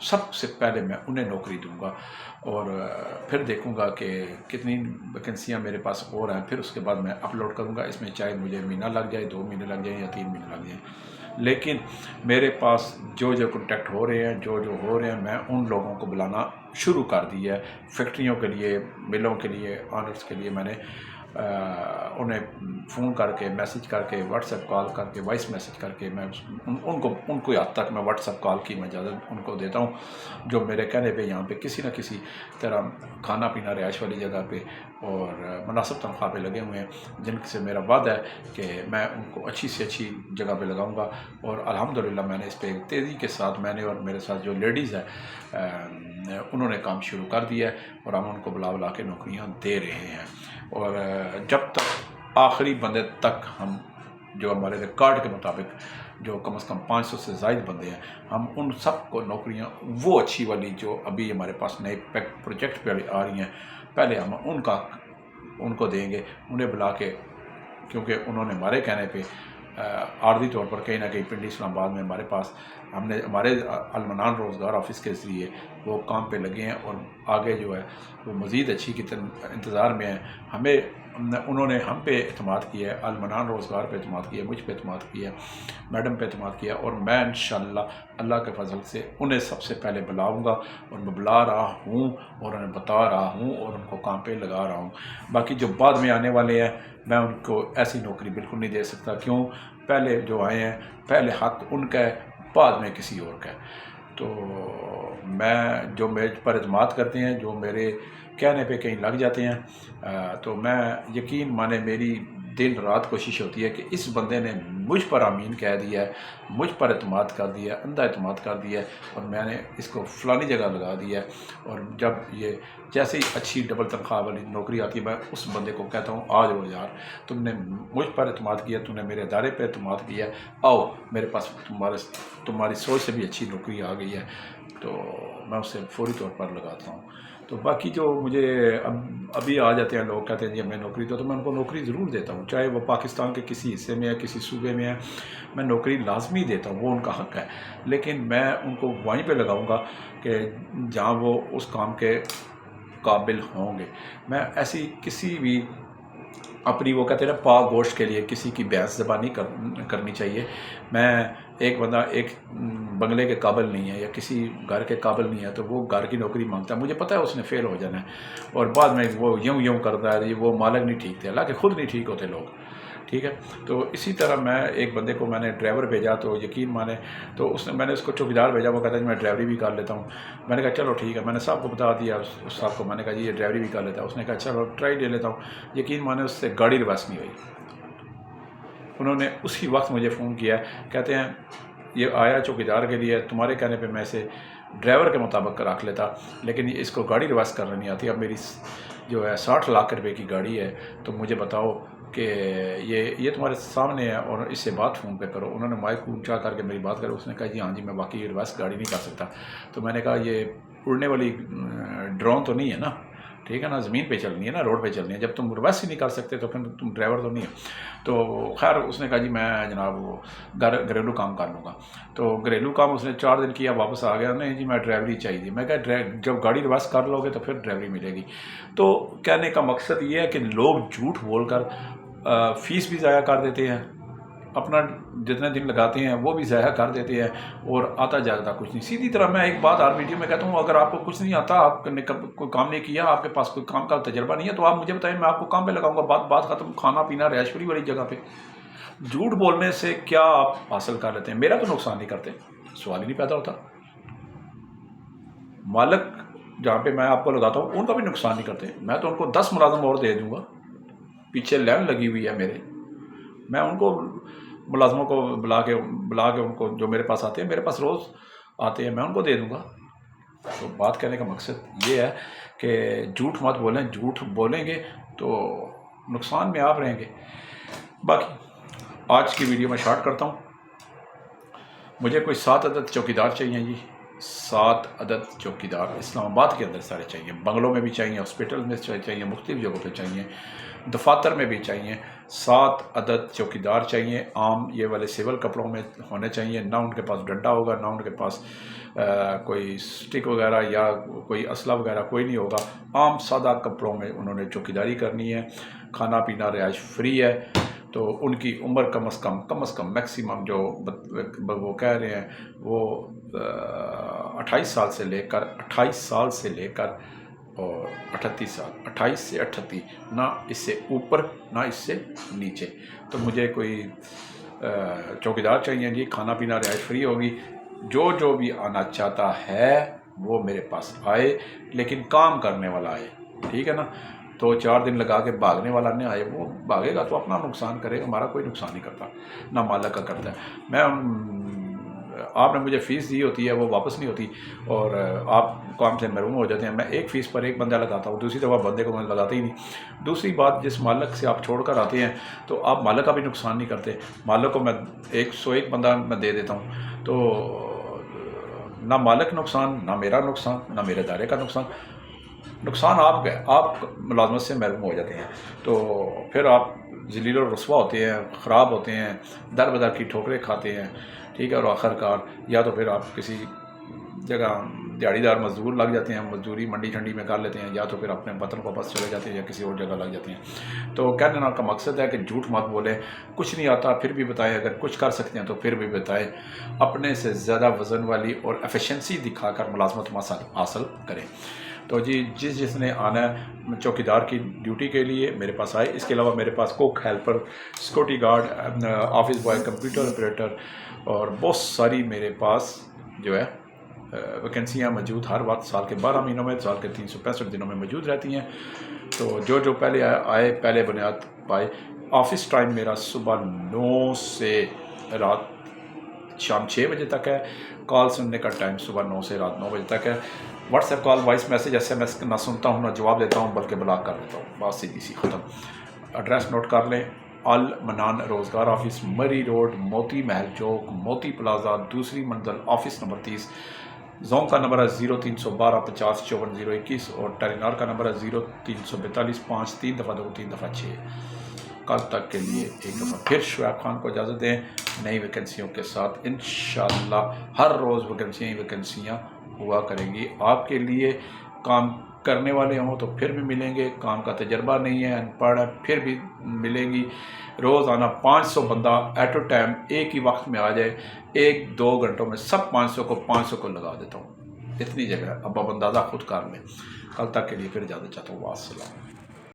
سب سے پہلے میں انہیں نوکری دوں گا، اور پھر دیکھوں گا کہ کتنی ویکنسیاں میرے پاس اور ہیں، پھر اس کے بعد میں اپلوڈ کروں گا۔ اس میں چاہے مجھے مہینہ لگ جائے، 2 مہینے لگ جائیں یا 3 مہینے لگ جائیں، لیکن میرے پاس جو کنٹیکٹ ہو رہے ہیں، جو ہو رہے ہیں، میں ان لوگوں کو بلانا شروع کر دیا ہے۔ فیکٹریوں کے لیے، ملوں کے لیے، آنرز کے لیے میں نے انہیں فون کر کے، میسج کر کے، واٹس ایپ کال کر کے، وائس میسج کر کے، میں ان کو حد تک میں واٹس ایپ کال کی میں اجازت ان کو دیتا ہوں، جو میرے کہنے پہ یہاں پہ کسی نہ کسی طرح کھانا پینا رہائش والی جگہ پہ اور مناسب تنخواہ پہ لگے ہوئے ہیں، جن سے میرا وعدہ ہے کہ میں ان کو اچھی سے اچھی جگہ پہ لگاؤں گا۔ اور الحمدللہ میں نے اس پہ تیزی کے ساتھ، میں نے اور میرے ساتھ جو لیڈیز ہیں انہوں نے کام شروع کر دیا ہے، اور ہم ان کو بلا کے نوکریاں دے رہے ہیں۔ اور جب تک آخری بندے تک ہم، جو ہمارے ریکارڈ کے مطابق جو کم از کم 500 سے زائد بندے ہیں، ہم ان سب کو نوکریاں وہ اچھی والی جو ابھی ہمارے پاس نئے پروجیکٹ پہ آ رہی ہیں، پہلے ہم ان کو دیں گے، انہیں بلا کے، کیونکہ انہوں نے ہمارے کہنے پہ عارضی طور پر کہیں نہ کہیں پنڈی اسلام آباد میں ہمارے پاس، ہم نے ہمارے المنان روزگار آفس کے ذریعے وہ کام پہ لگے ہیں، اور آگے جو ہے وہ مزید اچھی کی انتظار میں ہیں۔ انہوں نے ہم پہ اعتماد کیا ہے، المنان روزگار پہ اعتماد کیا ہے، مجھ پہ اعتماد کیا ہے، میڈم پہ اعتماد کیا، اور میں انشاءاللہ اللہ کے فضل سے انہیں سب سے پہلے بلاؤں گا، اور میں بلا رہا ہوں اور انہیں بتا رہا ہوں اور ان کو کام پہ لگا رہا ہوں۔ باقی جو بعد میں آنے والے ہیں، میں ان کو ایسی نوکری بالکل نہیں دے سکتا، کیوں؟ پہلے جو آئے ہیں، پہلے حق ان کا ہے، بعد میں کسی اور کا ہے۔ تو میں، جو میرے پر اعتماد کرتے ہیں، جو میرے کہنے پہ کہیں لگ جاتے ہیں، تو میں یقین مانے میری دن رات کوشش ہوتی ہے کہ اس بندے نے مجھ پر آمین کہہ دیا ہے، مجھ پر اعتماد کر دیا ہے، اندھا اعتماد کر دیا ہے، اور میں نے اس کو فلانی جگہ لگا دیا ہے، اور جب یہ جیسے ہی اچھی ڈبل تنخواہ والی نوکری آتی ہے، میں اس بندے کو کہتا ہوں آ جاؤ یار، تم نے مجھ پر اعتماد کیا، تم نے میرے ادارے پہ اعتماد کیا، آؤ میرے پاس، تمہاری سوچ سے بھی اچھی نوکری آ گئی ہے، تو میں اسے فوری طور پر لگاتا ہوں۔ تو باقی جو مجھے ابھی آ جاتے ہیں لوگ، کہتے ہیں جی ہمیں نوکری دو، تو میں ان کو نوکری ضرور دیتا ہوں، چاہے وہ پاکستان کے کسی حصے میں ہے، کسی صوبے میں ہے، میں نوکری لازمی دیتا ہوں، وہ ان کا حق ہے، لیکن میں ان کو وہیں پہ لگاؤں گا کہ جہاں وہ اس کام کے قابل ہوں گے۔ میں ایسی کسی بھی اپنی، وہ کہتے ہیں نا، پاک گوشت کے لیے کسی کی بحث زبانی کرنی چاہیے۔ میں ایک بندہ ایک بنگلے کے قابل نہیں ہے یا کسی گھر کے قابل نہیں ہے، تو وہ گھر کی نوکری مانگتا ہے، مجھے پتہ ہے اس نے فیل ہو جانا ہے، اور بعد میں وہ یوں کرتا ہے، وہ مالک نہیں ٹھیک تھے، حالانکہ خود نہیں ٹھیک ہوتے لوگ، ٹھیک ہے۔ تو اسی طرح میں ایک بندے کو، میں نے ڈرائیور بھیجا، تو یقین مانے، تو میں نے اس کو چوکیدار بھیجا، وہ کہتا ہے میں ڈرائیوری بھی کر لیتا ہوں۔ میں نے کہا چلو ٹھیک ہے، میں نے صاحب کو بتا دیا، اس صاحب کو میں نے کہا جی یہ ڈرائیوری بھی کر لیتا ہے، اس نے کہا چلو ٹرائی لے لیتا ہوں۔ یقین مانے اس سے گاڑی ریورس نہیں ہوئی۔ انہوں نے اسی وقت مجھے فون کیا، کہتے ہیں یہ آیا چوکیدار کے لیے، تمہارے کہنے پہ میں اسے ڈرائیور کے مطابق رکھ لیتا، لیکن اس کو گاڑی ریورس کرنا نہیں آتی، اب میری جو ہے 60 لاکھ روپے کی گاڑی ہے، تو مجھے بتاؤ کہ یہ تمہارے سامنے ہے، اور اس سے بات فون پہ کرو۔ انہوں نے مائک اونچا کر کے میری بات کرو، اس نے کہا جی ہاں جی میں واقعی یہ ریورس گاڑی نہیں کر سکتا۔ تو میں نے کہا یہ اڑنے والی ڈرون تو نہیں ہے نا، ٹھیک ہے نا، زمین پہ چلنی ہے نا، روڈ پہ چلنی ہے، جب تم ریورس ہی نہیں کر سکتے تو پھر تم ڈرائیور تو نہیں ہے۔ تو خیر اس نے کہا جی میں جناب وہ گھریلو کام کر لوں گا۔ تو گھریلو کام اس نے 4 دن کیا، واپس آ گیا، نہیں جی میں ڈرائیوری چاہیے۔ میں کہا جب گاڑی ریورس کر لو گے تو پھر ڈرائیوری ملے گی۔ تو کہنے کا مقصد یہ ہے کہ لوگ جھوٹ بول کر فیس بھی ضائع کر دیتے ہیں، اپنا جتنے دن لگاتے ہیں وہ بھی ضائع کر دیتے ہیں، اور آتا جاتا کچھ نہیں۔ سیدھی طرح میں ایک بات ہر ویڈیو میں کہتا ہوں، اگر آپ کو کچھ نہیں آتا، آپ نے کوئی کام نہیں کیا، آپ کے پاس کوئی کام کا تجربہ نہیں ہے، تو آپ مجھے بتائیں، میں آپ کو کام پہ لگاؤں گا، بات ختم۔ کھانا پینا رہائشی والی جگہ پہ جھوٹ بولنے سے کیا آپ حاصل کر لیتے ہیں؟ میرا تو نقصان نہیں کرتے، سوال ہی نہیں پیدا ہوتا۔ مالک جہاں پہ میں آپ کو لگاتا ہوں ان کا بھی نقصان نہیں کرتے، میں تو ان کو 10 ملازم اور دے دوں گا، پیچھے لائن لگی ہوئی ہے میرے، میں ان کو ملازموں کو بلا کے ان کو، جو میرے پاس آتے ہیں، میرے پاس روز آتے ہیں، میں ان کو دے دوں گا۔ تو بات کہنے کا مقصد یہ ہے کہ جھوٹ مت بولیں، جھوٹ بولیں گے تو نقصان میں آپ رہیں گے۔ باقی آج کی ویڈیو میں شارٹ کرتا ہوں۔ مجھے کوئی 7 عدد چوکیدار چاہیے جی، 7 عدد چوکیدار اسلام آباد کے اندر سارے چاہیے، بنگلوں میں بھی چاہیے، ہاسپٹل میں چاہیے، مختلف جگہوں پہ چاہیے، دفاتر میں بھی چاہیے۔ 7 عدد چوکیدار چاہیے، عام یہ والے سول کپڑوں میں ہونے چاہیے، نہ ان کے پاس ڈنڈا ہوگا، نہ ان کے پاس کوئی سٹک وغیرہ یا کوئی اسلحہ وغیرہ کوئی نہیں ہوگا، عام سادہ کپڑوں میں انہوں نے چوکیداری کرنی ہے، کھانا پینا رہائش فری ہے۔ تو ان کی عمر کم از کم میکسیمم جو وہ کہہ رہے ہیں وہ 28 سال سے لے کر اور 38 سال، 28 سے 38، نہ اس سے اوپر نہ اس سے نیچے۔ تو مجھے کوئی چوکیدار چاہیے جی، کھانا پینا رہائش فری ہوگی، جو بھی آنا چاہتا ہے وہ میرے پاس آئے، لیکن کام کرنے والا آئے، ٹھیک ہے نا۔ تو 4 دن لگا کے بھاگنے والا نہیں آئے، وہ بھاگے گا تو اپنا نقصان کرے گا، ہمارا کوئی نقصان نہیں کرتا، نہ مالک کا کرتا ہے۔ آپ نے مجھے فیس دی ہوتی ہے وہ واپس نہیں ہوتی، اور آپ کام سے محروم ہو جاتے ہیں۔ میں ایک فیس پر ایک بندہ لگاتا ہوں، دوسری دفعہ بندے کو میں لگاتا ہی نہیں۔ دوسری بات، جس مالک سے آپ چھوڑ کر آتے ہیں تو آپ مالک کا بھی نقصان نہیں کرتے، مالک کو میں 101 بندہ میں دے دیتا ہوں، تو نہ مالک نقصان، نہ میرا نقصان، نہ میرے ادارے کا نقصان آپ کا ہے، آپ ملازمت سے محروم ہو جاتے ہیں، تو پھر آپ ذلیل و رسوا ہوتے ہیں، خراب ہوتے ہیں، در بدر کی ٹھوکریں کھاتے ہیں، ٹھیک ہے۔ اور آخر کار یا تو پھر آپ کسی جگہ دیہڑی دار مزدور لگ جاتے ہیں، مزدوری منڈی ٹھنڈی میں کر لیتے ہیں، یا تو پھر اپنے وطن کو واپس چلے جاتے ہیں یا کسی اور جگہ لگ جاتے ہیں۔ تو کہنے کا مقصد ہے کہ جھوٹ مت بولیں، کچھ نہیں آتا پھر بھی بتائیں، اگر کچھ کر سکتے ہیں تو پھر بھی بتائیں، اپنے سے زیادہ وزن والی اور ایفیشنسی دکھا کر ملازمت حاصل کریں۔ تو جی، جس نے آنا ہے چوکیدار کی ڈیوٹی کے لیے میرے پاس آئے۔ اس کے علاوہ میرے پاس cook, helper, security guard, office boy, computer operator اور بہت ساری میرے پاس جو ہے ویکنسیاں موجود ہر وقت سال کے 12 مہینوں میں، سال کے 365 دنوں میں موجود رہتی ہیں۔ تو جو پہلے آئے پہلے بنیاد پائے۔ آفس ٹائم میرا صبح 9 سے رات شام 6 بجے تک ہے، کال سننے کا ٹائم صبح 9 سے رات 9 بجے تک ہے۔ What's app call, voice message, SMS نہ سنتا ہوں نہ جواب دیتا ہوں، بلکہ بلاک کر دیتا ہوں، بات سیدھی سی ختم۔ ایڈریس نوٹ کر لیں، المنان روزگار آفس، مری روڈ، موتی محل چوک، موتی پلازا، دوسری منزل، آفس نمبر 30۔ زون کا نمبر ہے 0312 50 54 021 اور ٹیلینار کا نمبر ہے 0342 5 3 دفعہ 2 3 دفعہ 6۔ کل تک کے لیے ایک دفعہ پھر شعیب خان کو اجازت دیں، نئی ویکنسیوں کے ساتھ انشاءاللہ ہر روز ویکنسیاں ہوا کریں گی آپ کے لیے۔ کام کرنے والے ہوں تو پھر بھی ملیں گے، کام کا تجربہ نہیں ہے، ان پڑھ ہے، پھر بھی ملیں گی۔ روزانہ 500 بندہ ایٹ اے ٹائم ایک ہی وقت میں آ جائے، 1-2 گھنٹوں میں سب 500 کو لگا دیتا ہوں، اتنی جگہ اب اندازہ خود کر لیں۔ کل تک کے لیے پھر اجازت چاہتا ہوں، والسلام۔